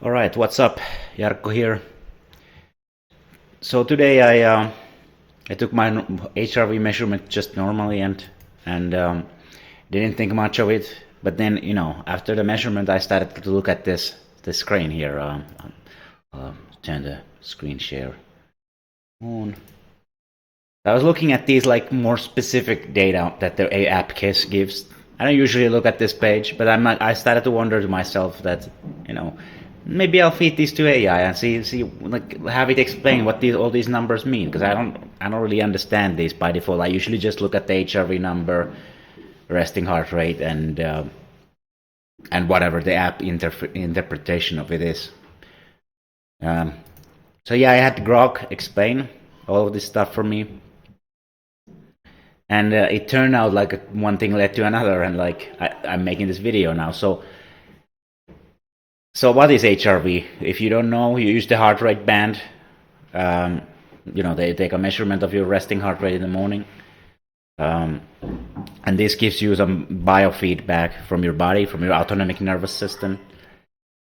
All right, what's up? Jarkko here. So today I took my HRV measurement just normally and didn't think much of it. But then after the measurement, I started to look at this screen here. Turn the screen share on. I was looking at these like more specific data that the app gives. I don't usually look at this page, but I started to wonder to myself that maybe I'll feed these to AI and see like have it explain what all these numbers mean, because I don't really understand these by default. I usually just look at the HRV number, resting heart rate, and whatever the app interpretation of it is. So yeah, I had Grok explain all of this stuff for me, and it turned out like one thing led to another, and like I'm making this video now. So what is HRV? If you don't know, you use the heart rate band. They take a measurement of your resting heart rate in the morning. And this gives you some biofeedback from your body, from your autonomic nervous system.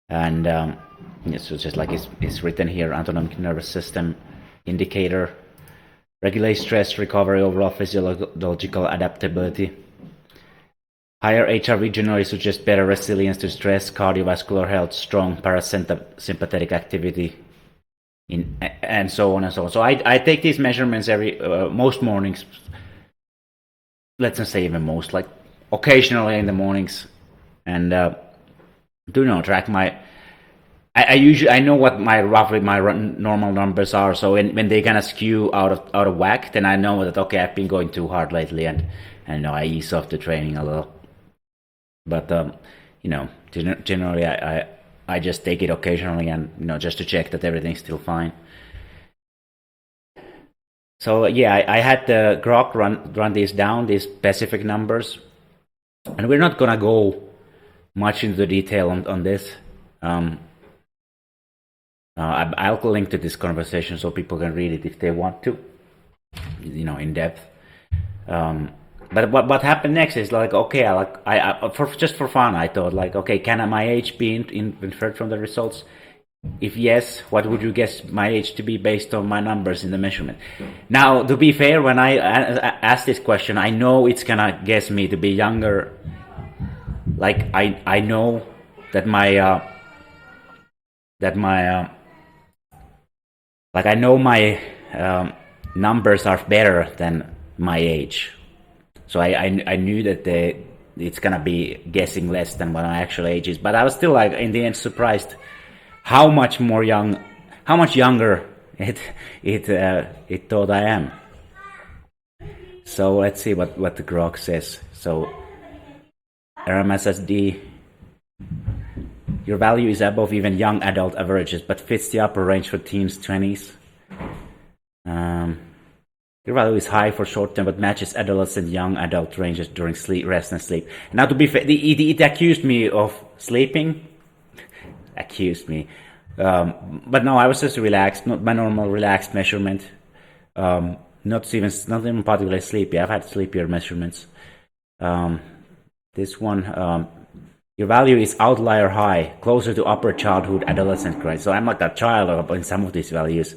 And it's just like it's written here, autonomic nervous system indicator. Regulate stress, recovery, overall physiological adaptability. Higher HRV generally suggests better resilience to stress, cardiovascular health, strong parasympathetic activity, and so on and so on. So I take these measurements most mornings. Let's not say even most, like occasionally in the mornings, and track my. I know what roughly my normal numbers are. So when they kind of skew out of whack, then I know that okay, I've been going too hard lately, and I ease off the training a little. But generally I just take it occasionally, and just to check that everything's still fine. So yeah, I had the Grok run these down, these specific numbers, and we're not gonna go much into the detail on this. I'll link to this conversation so people can read it if they want to, in depth. But what happened next is like, okay, just for fun, I thought like, okay, can my age be inferred from the results? If yes, what would you guess my age to be based on my numbers in the measurement? Now, to be fair, when I ask this question, I know it's gonna guess me to be younger. Like I know that my I know my numbers are better than my age. So I knew that it's gonna be guessing less than what my actual age is, but I was still like in the end surprised how much younger it thought I am. So let's see what the Grok says. So RMSSD, your value is above even young adult averages, but fits the upper range for teens, 20s. Your value is high for short term, but matches adolescent young adult ranges during rest and sleep. Now, to be fair, it accused me of sleeping. But no, I was just relaxed, not my normal relaxed measurement. Not even particularly sleepy. I've had sleepier measurements. This one, your value is outlier high, closer to upper childhood adolescent grade. So I'm like a child in some of these values.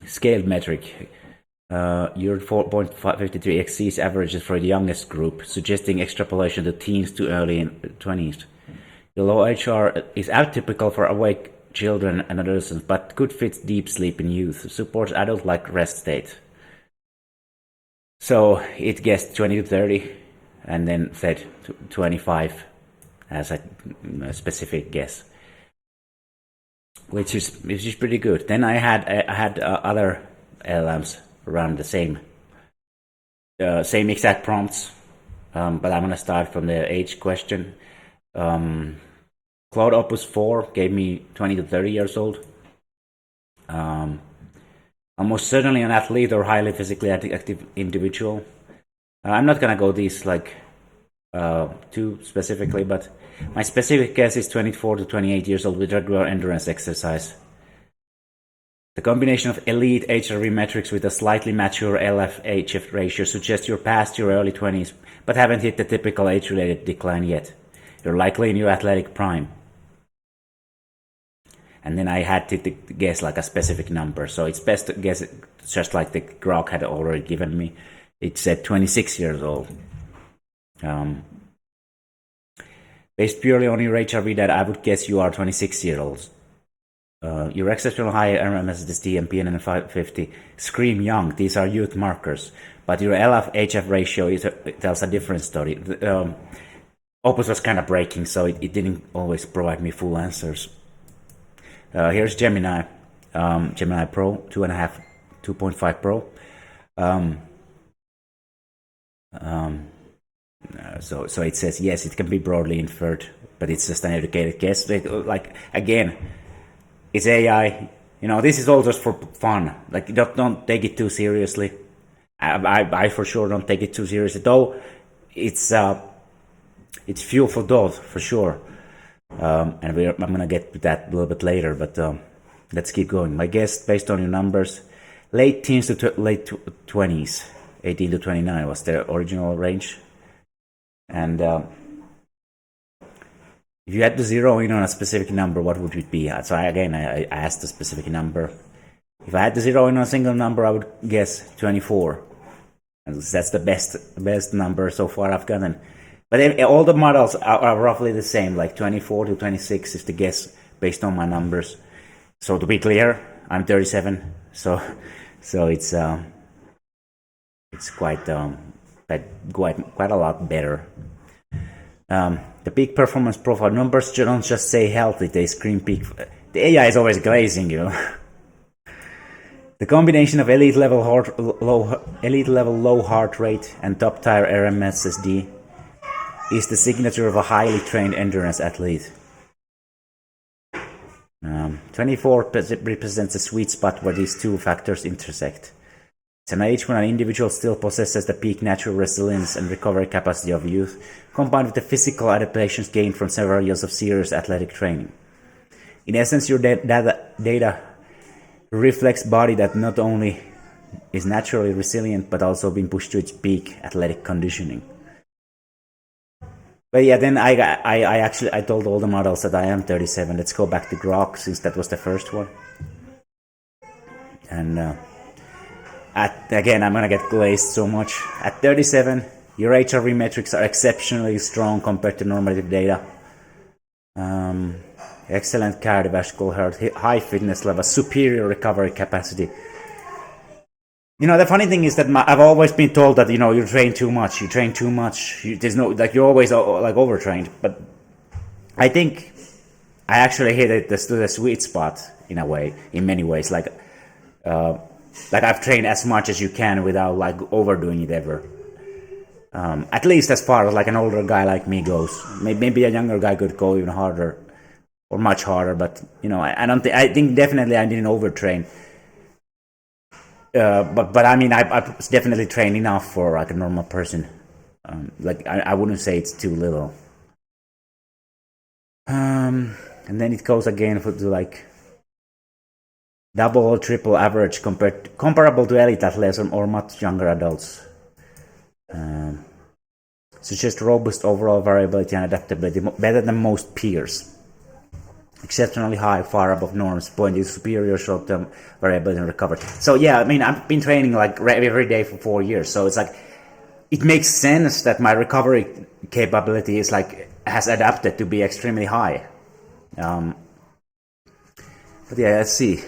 Scaled metric. Your 4.53 exceeds averages for the youngest group, suggesting extrapolation to teens to early 20s. The low HR is atypical for awake children and adolescents, but could fit deep sleep in youth. Supports adult-like rest state. So it guessed 20 to 30, and then said 25 as a specific guess, which is pretty good. Then I had other LLMs run the same exact prompts, but I'm gonna start from the age question. Cloud Opus 4 gave me 20 to 30 years old. Almost certainly an athlete or highly physically active individual. I'm not gonna go these like too specifically, but my specific guess is 24 to 28 years old with regular endurance exercise. The combination of elite HRV metrics with a slightly mature LF-HF ratio suggests you're past your early 20s, but haven't hit the typical age-related decline yet. You're likely in your athletic prime. and then I had to guess like a specific number. So it's best to guess it just like the Grok had already given me. It said 26 years old. Based purely on your HRV data, I would guess you are 26 years old. Your exceptional high RMSSD and PNN 550 scream young. These are youth markers. But your LF-HF ratio tells a different story. Opus was kind of breaking, so it didn't always provide me full answers. Here's Gemini. Gemini Pro, 2.5 Pro. So it says, yes, it can be broadly inferred, but it's just an educated guess. Like, again, it's AI. This is all just for fun. Like, don't take it too seriously. I for sure don't take it too seriously, though. It's fuel for thought for sure. And I'm gonna get to that a little bit later. But let's keep going. My guess, based on your numbers, late teens to late 20s, 18 to 29 was the original range. And if you had to zero in on a specific number, what would it be? So I asked a specific number. If I had to zero in on a single number, I would guess 24. And that's the best number so far I've gotten. But all the models are roughly the same, like 24 to 26 is the guess based on my numbers. So to be clear, I'm 37, so it's quite a lot better. The peak performance profile numbers don't just say healthy; they scream peak. The AI is always glazing, The combination of elite level low heart rate and top tier RMSSD is the signature of a highly trained endurance athlete. 24 represents a sweet spot where these two factors intersect. It's an age when an individual still possesses the peak natural resilience and recovery capacity of youth, combined with the physical adaptations gained from several years of serious athletic training. In essence, your data reflects body that not only is naturally resilient but also been pushed to its peak athletic conditioning. But yeah, then I told all the models that I am 37. Let's go back to Grok, since that was the first one. And again, I'm gonna get glazed so much. At 37, your HRV metrics are exceptionally strong compared to normative data. Excellent cardiovascular health, high fitness level, superior recovery capacity. The funny thing is that I've always been told that you train too much. There's no you're always overtrained. But I think I actually hit the sweet spot in a way, in many ways. Like I've trained as much as you can without overdoing it ever. At least as far as an older guy like me goes. Maybe a younger guy could go even harder or much harder. But I don't think. I think definitely I didn't overtrain. But I mean, I definitely train enough for a normal person. I wouldn't say it's too little. And then it goes again to double or triple average comparable to elite athletes or much younger adults. Suggest robust overall variability and adaptability, better than most peers. Exceptionally high, far above norms, pointing to superior short-term variability and recovery. So yeah, I mean, I've been training every day for 4 years, so it's it makes sense that my recovery capability is has adapted to be extremely high. But yeah, let's see.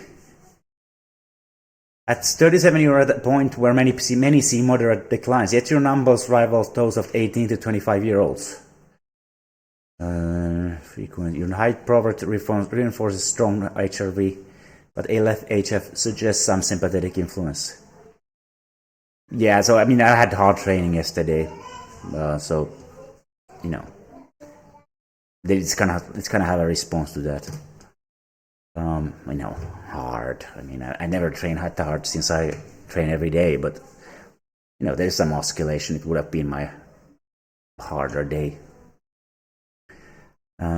At 37, you're at a point where many see moderate declines, yet your numbers rival those of 18 to 25-year-olds. Frequent. Your height profile reinforces strong HRV, but LF-HF suggests some sympathetic influence. Yeah, so I mean, I had hard training yesterday, so it's gonna have a response to that. Hard. I mean, I never train hard since I train every day, but there's some oscillation. It would have been my harder day.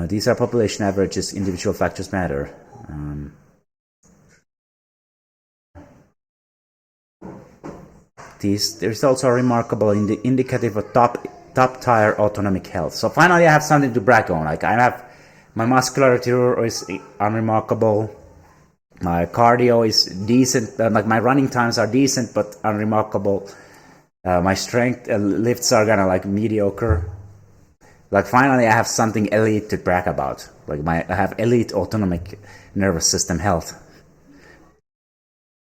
These are population averages. Individual factors matter. The results are remarkable, indicative of top tier autonomic health. So finally, I have something to brag on. I have my muscularity is unremarkable. My cardio is decent, like my running times are decent but unremarkable. My strength lifts are kind of like mediocre. Like finally I have something elite to brag about. Like I have elite autonomic nervous system health.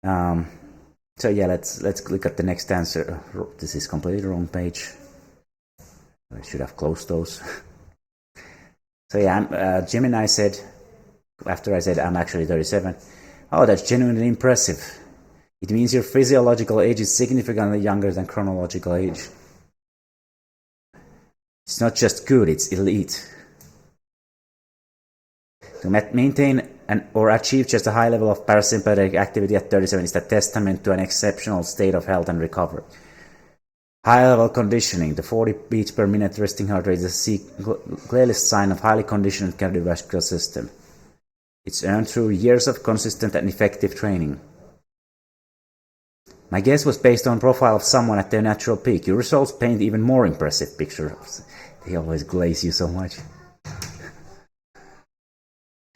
So yeah, let's click at the next answer. This is completely wrong page. I should have closed those. So yeah, Gemini said, after I said I'm actually 37, oh, that's genuinely impressive. It means your physiological age is significantly younger than chronological age. It's not just good, it's elite. To maintain or achieve just a high level of parasympathetic activity at 37 is a testament to an exceptional state of health and recovery. High-level conditioning, the 40 beats per minute resting heart rate is a clearly sign of highly conditioned cardiovascular system. It's earned through years of consistent and effective training. My guess was based on profile of someone at their natural peak. Your results paint even more impressive pictures. They always glaze you so much.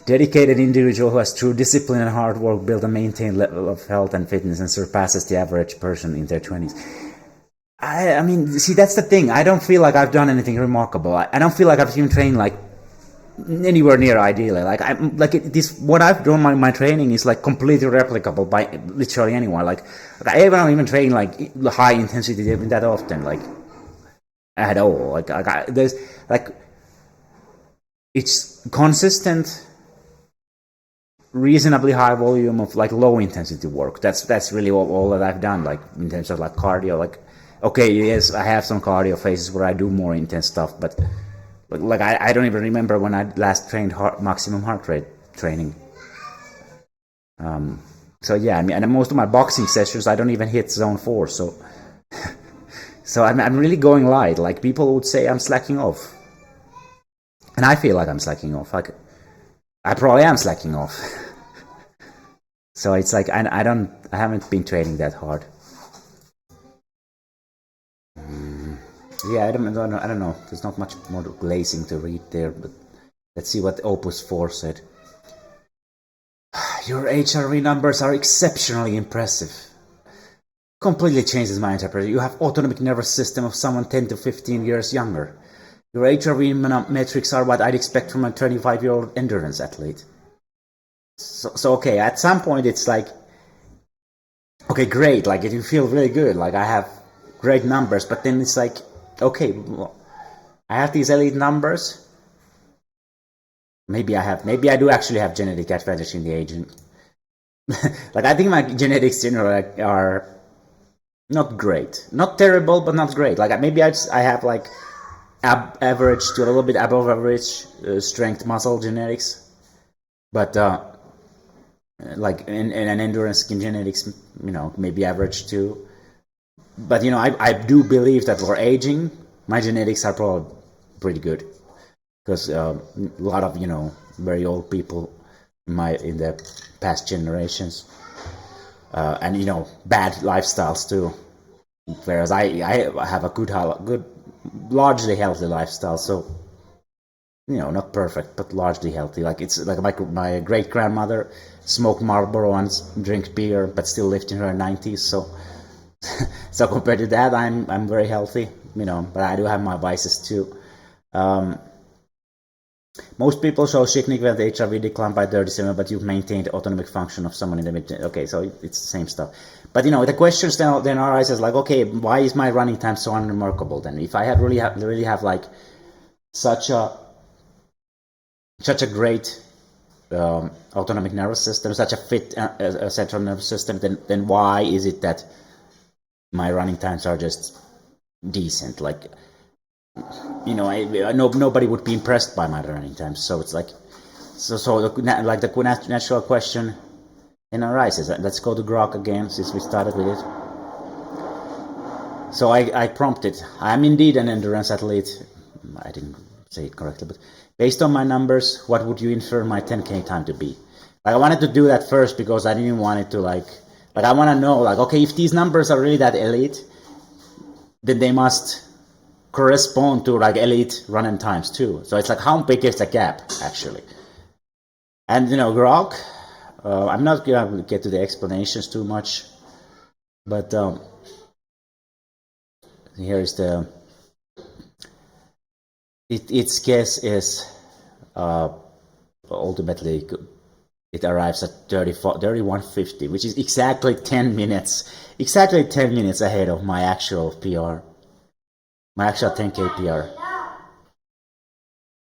Dedicated individual who has true discipline and hard work build a maintained level of health and fitness and surpasses the average person in their 20s. I mean, see, that's the thing. I don't feel like I've done anything remarkable. I don't feel like I've even trained like anywhere near ideally. Like I'm like this. What I've done my training is like completely replicable by literally anyone. Like I don't even train like high intensity that often. Like at all. Like there's like it's consistent, reasonably high volume of like low intensity work. That's really all that I've done. Like in terms of like cardio. Like okay, yes, I have some cardio phases where I do more intense stuff, but like I don't even remember when I last trained maximum heart rate training. So yeah, I mean, and most of my boxing sessions I don't even hit zone 4. So so I'm really going light. Like people would say I'm slacking off, and I feel like I'm slacking off. Like I probably am slacking off. So it's like I haven't been training that hard. Yeah, I don't know. There's not much more glazing to read there, but let's see what Opus 4 said. Your HRV numbers are exceptionally impressive. Completely changes my interpretation. You have autonomic nervous system of someone 10 to 15 years younger. Your HRV metrics are what I'd expect from a 25-year-old endurance athlete. So okay, at some point it's like, okay, great, like you feel really good, like I have great numbers, but then it's like, okay, well, I have these elite numbers. Maybe I do actually have genetic advantage in the aging. Like I think my genetics generally are not great, not terrible, but not great. Like maybe I have like average to a little bit above average strength muscle genetics, but like in an endurance skin genetics, you know, maybe average too. But you know, I do believe that for aging, my genetics are probably pretty good, because a lot of, you know, very old people in the past generations, and you know, bad lifestyles too. Whereas I have a good, largely healthy lifestyle. So you know, not perfect, but largely healthy. Like it's like my great grandmother smoked Marlboro and drank beer, but still lived in her 90s. So so compared to that, I'm very healthy, you know. But I do have my vices too. Most people show significant HRV decline by 37, but you've maintained autonomic function of someone in the mid. Okay, so it's the same stuff. But you know, the questions then arises like, okay, why is my running time so unremarkable then? If I really have like such a great autonomic nervous system, such a fit central nervous system, then why is it that my running times are just decent? Like, you know, nobody would be impressed by my running times. So it's like, the natural question then arises. Let's go to Grok again, since we started with it. So I prompted, I'm indeed an endurance athlete. I didn't say it correctly, but based on my numbers, what would you infer my 10K time to be? Like I wanted to do that first because I didn't want it to like I want to know, like, okay, if these numbers are really that elite, then they must correspond to like elite running times too. So it's like, how big is the gap actually? And you know, Grok, I'm not gonna get to the explanations too much, but here is the its guess is ultimately it arrives at 31:50, which is exactly 10 minutes ahead of my actual PR, my actual 10K PR.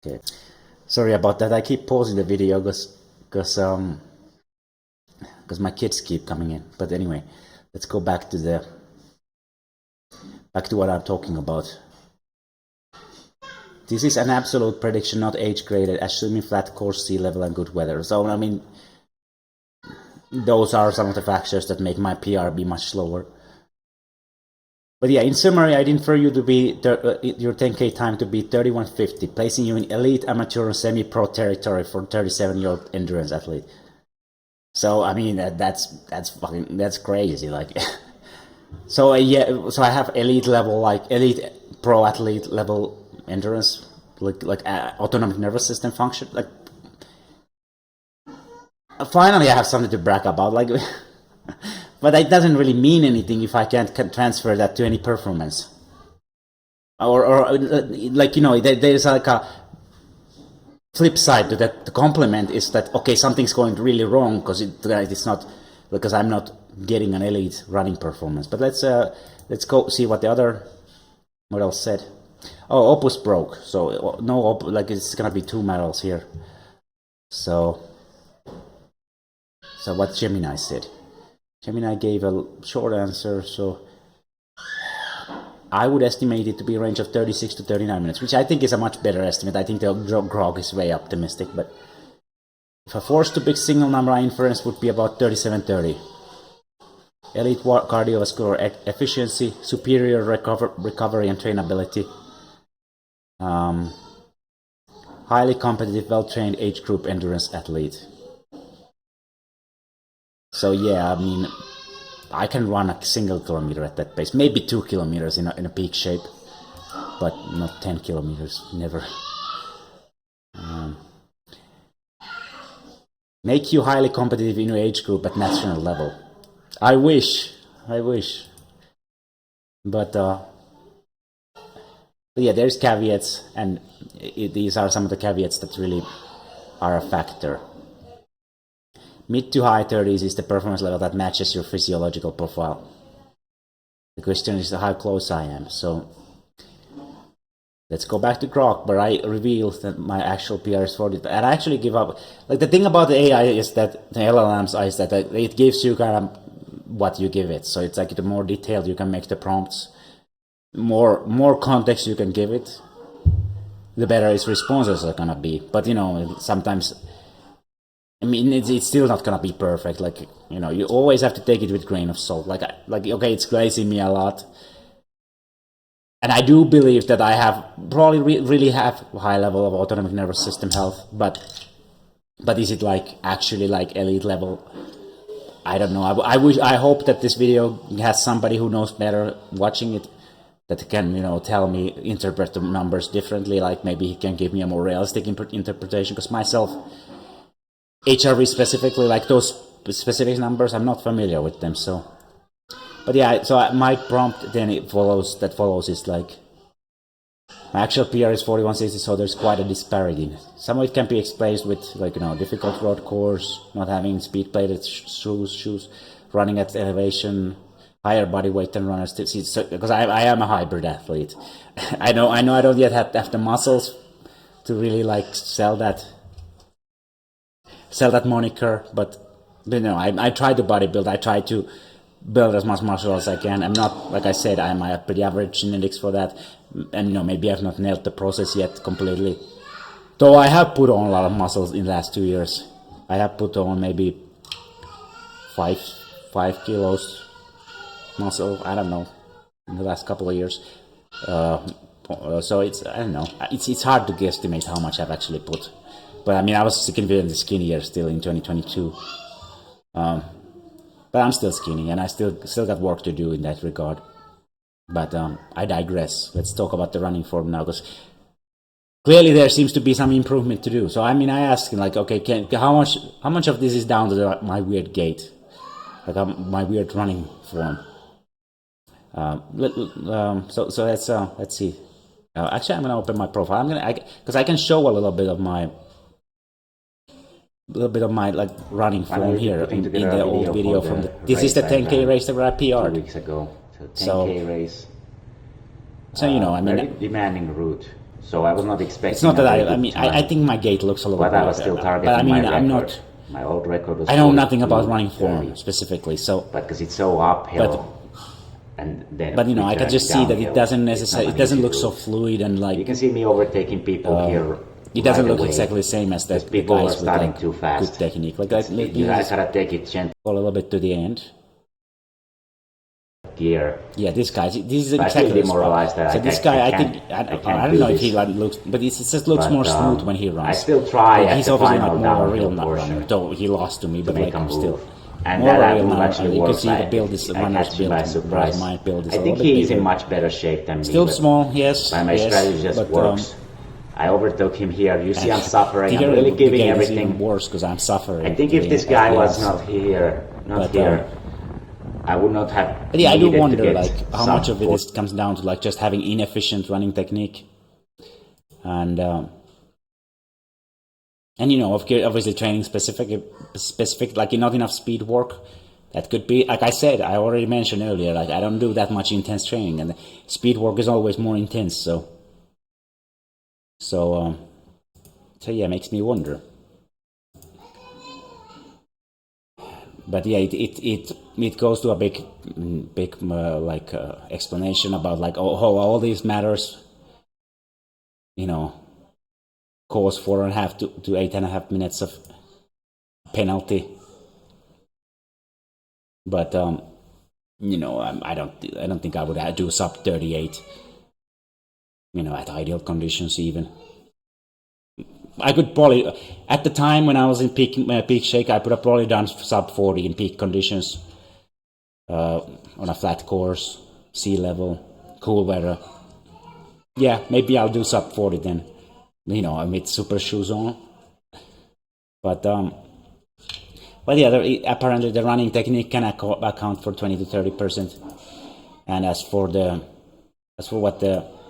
Okay, sorry about that. I keep pausing the video because my kids keep coming in. But anyway, let's go back to what I'm talking about. This is an absolute prediction, not age-graded, assuming flat course, sea level, and good weather. So, I mean, those are some of the factors that make my PR be much slower. But yeah, in summary, I'd infer you to be your 10K time to be 31:50, placing you in elite, amateur, and semi-pro territory for a 37-year-old endurance athlete. So, I mean, that's crazy. Like, so yeah, so I have elite level, like elite pro athlete level endurance, like autonomic nervous system function. Like, finally, I have something to brag about. Like, but it doesn't really mean anything if I can't transfer that to any performance. Or like, you know, there's like a flip side to that. The compliment is that, okay, something's going really wrong because it's not, because I'm not getting an elite running performance. But let's go see what else said. Oh, Opus broke, so no, like it's gonna be 2 medals here. So what Gemini said. Gemini gave a short answer, so I would estimate it to be a range of 36 to 39 minutes, which I think is a much better estimate. I think the Grok is way optimistic, but if I forced to pick single number, inference would be about 37:30. Elite cardiovascular efficiency, superior recovery and trainability, highly competitive, well-trained age group endurance athlete. So yeah, I mean, I can run a single kilometer at that pace, maybe 2 kilometers in a peak shape, but not 10 kilometers, never. Make you highly competitive in your age group at national level. I wish. But yeah, there's caveats, and these are some of the caveats that really are a factor. Mid to high 30s is the performance level that matches your physiological profile. The question is how close I am. So let's go back to Grok, but I revealed that my actual PR is 40. And I actually give up. Like, the thing about the AI is that the LLMs is that it gives you kind of what you give it. So it's like the more detailed you can make the prompts, more context you can give it, the better its responses are gonna be. But you know, sometimes, I mean, it's still not gonna be perfect. Like, you know, you always have to take it with a grain of salt. Like okay, it's glazing me a lot, and I do believe that I have probably really have a high level of autonomic nervous system health. But is it like actually like elite level? I don't know. I hope that this video has somebody who knows better watching it, that can, you know, tell me, interpret the numbers differently. Like, maybe he can give me a more realistic interpretation. Because myself, HRV specifically, like those specific numbers, I'm not familiar with them. So, but yeah, so my prompt then follows is like, my actual PR is 41:60, so there's quite a disparity. Some of it can be explained with, like, you know, difficult road course, not having speed plated shoes, running at elevation, higher body weight than runners. Because I am a hybrid athlete. I know I don't yet have the muscles to really like sell that moniker, but you know, I try to bodybuild. I try to build as much muscle as I can. I'm not, like I said, I'm a pretty average genetics for that, and you know, maybe I've not nailed the process yet completely. Though I have put on a lot of muscles in the last 2 years. I have put on maybe 5 kilos muscle, I don't know, in the last couple of years. So it's, I don't know, it's hard to guesstimate how much I've actually put. But I mean, I was significantly skinnier still in 2022. But I'm still skinny, and I still got work to do in that regard. But I digress. Let's talk about the running form now, because clearly there seems to be some improvement to do. So I mean, I asked him like, okay, how much of this is down to my weird gait, like my weird running form. So let's see. Actually, I'm gonna open my profile. Because I can show a little bit of my like running form here in the old video from this is the 10K race that I PR'd 2 weeks ago. So 10K race. So you know, I mean, very demanding route. So I was not expecting. It's not that I think my gait looks a little but better. I was still targeting but I mean, my I'm record. not. My old record was. I know nothing about running form specifically, so. But because it's so uphill. And then but you know, I can just see that it doesn't necessarily. It doesn't look so fluid and like. You can see me overtaking people here. It doesn't look exactly the same as that people guys are starting with too fast. Good technique. Like you gotta take it gentle. A little bit to the end. Gear. Yeah, this is exactly demoralized that. So this guy, I don't know if he looks, but it just looks more smooth when he runs. I still try. He's obviously not more real runner, though he lost to me, but like I'm still. And more that real now. actually You can works. see the build is runner's build. My build is I think he's in much better shape than me. Still small, yes. But my strategy just works. I overtook him here. You see, I'm suffering. I'm really giving everything. Worse because I'm suffering. I think if this guy was not here, I would not have. But yeah, I do wonder like how much of it comes down to like just having inefficient running technique, and you know, obviously training specific like not enough speed work. That could be, like I said, I already mentioned earlier, like I don't do that much intense training, and speed work is always more intense. So yeah, makes me wonder. But yeah, it goes to a big explanation about like how all these matters, you know, cause 4.5 to 8.5 minutes of penalty. But you know, I don't think I would do sub 38. You know, at ideal conditions even. I could probably, at the time when I was in peak shake, I could have probably done sub 40 in peak conditions on a flat course, sea level, cool weather. Yeah, maybe I'll do sub 40 then, you know, with super shoes on. But yeah, apparently the running technique can account for 20 to 30%. And as for what the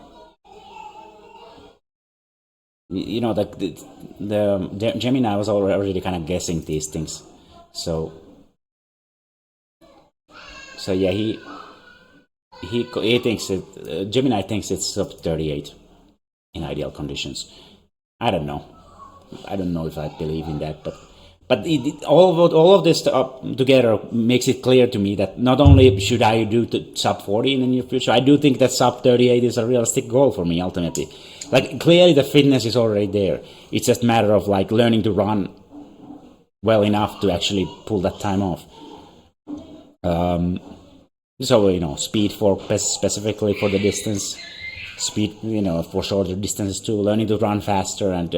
you know, the Gemini was already kind of guessing these things, so yeah, he thinks it. Gemini thinks it's sub 38 in ideal conditions. I don't know if I believe in that, but all of this together makes it clear to me that not only should I do the sub 40 in the near future, I do think that sub 38 is a realistic goal for me ultimately. Like clearly the fitness is already there. It's just a matter of like learning to run well enough to actually pull that time off. So you know, speed for specifically for the distance, speed, you know, for shorter distances too. Learning to run faster and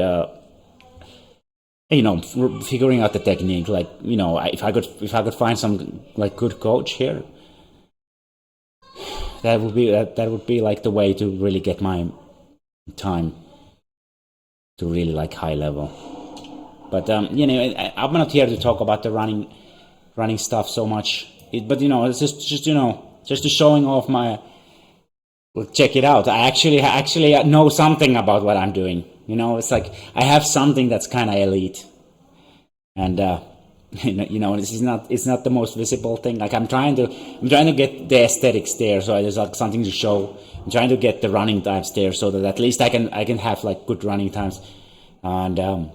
you know, figuring out the technique. Like, you know, if I could find some like good coach here, that would be like the way to really get my time to really like high level. But you know, I'm not here to talk about the running stuff so much. But you know, it's just you know, just showing off my. Well, check it out. I actually know something about what I'm doing. You know, it's like I have something that's kind of elite, and you know, it's not the most visible thing. Like I'm trying to get the aesthetics there, so there's like something to show. I'm trying to get the running times there, so that at least I can have like good running times, and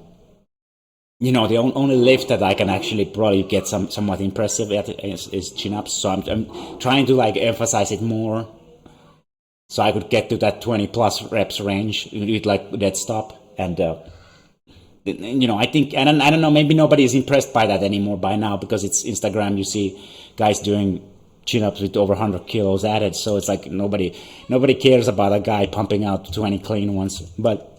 you know, the only lift that I can actually probably get somewhat impressive at is chin ups. So I'm trying to like emphasize it more. So I could get to that 20 plus reps range with like dead stop, and you know, I think, and I don't know, maybe nobody is impressed by that anymore by now because it's Instagram. You see guys doing chin-ups with over 100 kilos added, so it's like nobody cares about a guy pumping out 20 clean ones. But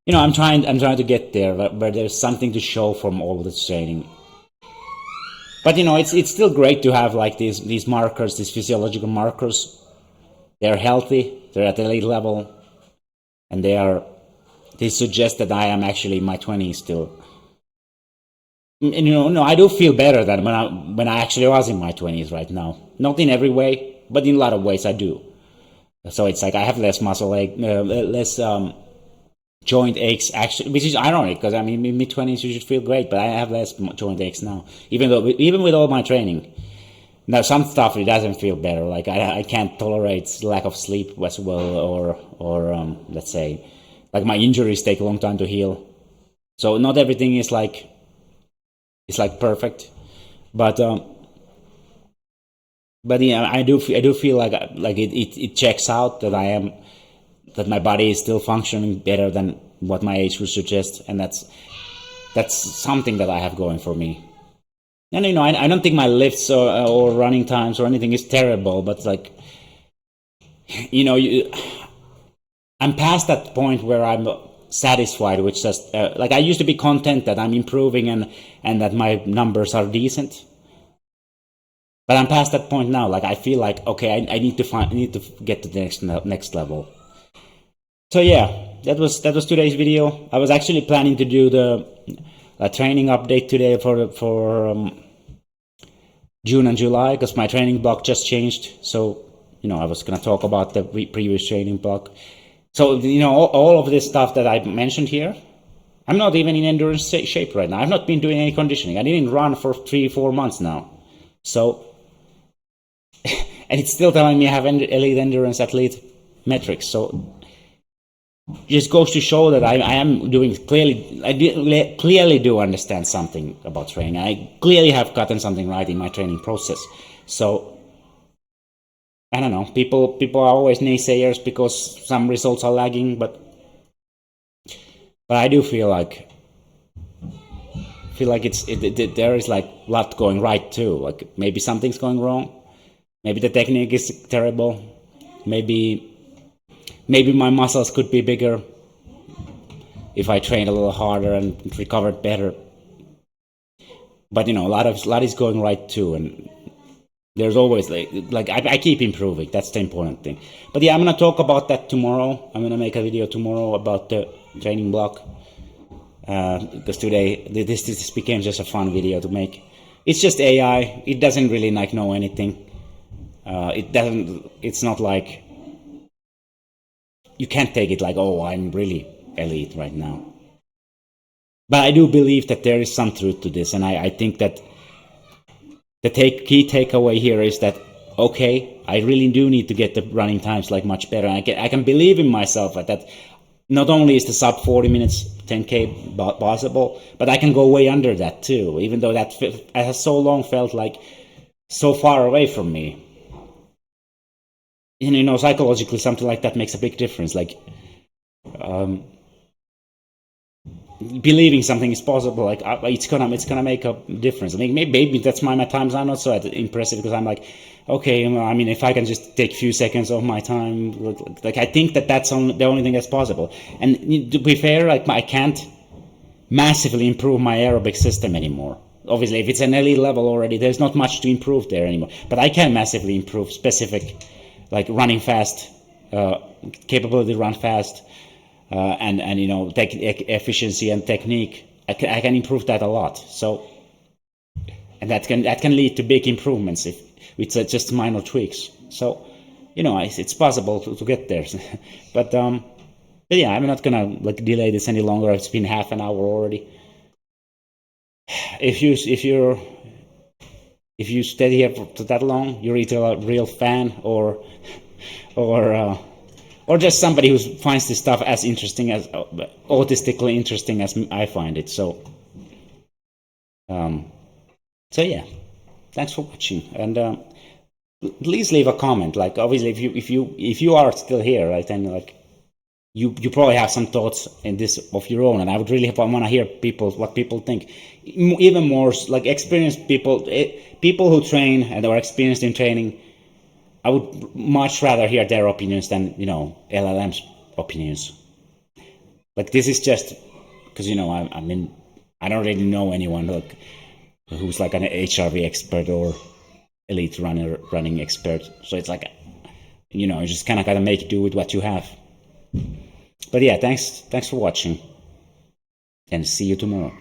you know, I'm trying to get there where there's something to show from all of this training. But you know, it's still great to have like these markers, these physiological markers. They're healthy, they're at the elite level, and they are they suggest that I am actually in my 20s still. And, no, I do feel better than when I actually was in my 20s right now. Not in every way, but in a lot of ways I do. So it's like I have less muscle ache, less joint aches, actually, which is ironic because I mean, in mid-20s you should feel great, but I have less joint aches now, even with all my training. Now, some stuff it doesn't feel better. Like I can't tolerate lack of sleep as well, or let's say, like my injuries take a long time to heal. So not everything is like perfect, but yeah, I do feel like it checks out that my body is still functioning better than what my age would suggest, and that's something that I have going for me. And I don't think my lifts or running times or anything is terrible, but like I'm past that point where I'm satisfied with just like I used to be content that I'm improving and that my numbers are decent. But I'm past that point now. Like I feel like okay, I need to get to the next level. So yeah, that was today's video. I was actually planning to do the training update today for June and July because my training block just changed. So I was gonna talk about the previous training block. So all of this stuff that I mentioned here, I'm not even in endurance shape right now. I've not been doing any conditioning. I didn't run for 3-4 months now. So and it's still telling me I have elite endurance athlete metrics. So it just goes to show that I am doing clearly. I clearly do understand something about training. I clearly have gotten something right in my training process. So I don't know. People are always naysayers because some results are lagging, but I do feel like there is like a lot going right too. Like maybe something's going wrong. Maybe the technique is terrible. Maybe my muscles could be bigger if I trained a little harder and recovered better. But a lot is going right too, and there's always like I keep improving. That's the important thing. But yeah, I'm gonna talk about that tomorrow. I'm gonna make a video tomorrow about the training block because today this became just a fun video to make. It's just AI. It doesn't really know anything. It's not like you can't take it like, oh, I'm really elite right now. But I do believe that there is some truth to this, and I think that the key takeaway here is that, okay, I really do need to get the running times much better. And I can believe in myself that not only is the sub 40 minutes 10K possible, but I can go way under that too, even though that has so long felt like so far away from me. Psychologically, something like that makes a big difference. Like, believing something is possible, like it's gonna make a difference. I mean, maybe that's why my times are not so impressive because I'm like, okay, I mean, if I can just take a few seconds of my time, like I think that's the only thing that's possible. And to be fair, like I can't massively improve my aerobic system anymore. Obviously, if it's an elite level already, there's not much to improve there anymore. But I can massively improve specific, like running fast, capability to run fast. And efficiency and technique, I can improve that a lot. So, and that can lead to big improvements if it's just minor tweaks. So, it's possible to get there. but yeah, I'm not gonna delay this any longer. It's been half an hour already. If you stay here for that long, you're either a real fan or just somebody who finds this stuff as interesting, as autistically interesting as I find it. So yeah, thanks for watching, and please leave a comment. Like, obviously, if you are still here, right, then you probably have some thoughts in this of your own, and I would really want to hear what people think. Even more like experienced people who train and are experienced in training. I would much rather hear their opinions than LLM's opinions. Like, this is just because I don't really know anyone who's like an HRV expert or elite running expert. So it's like you just kind of gotta make do with what you have. But yeah, thanks for watching, and see you tomorrow.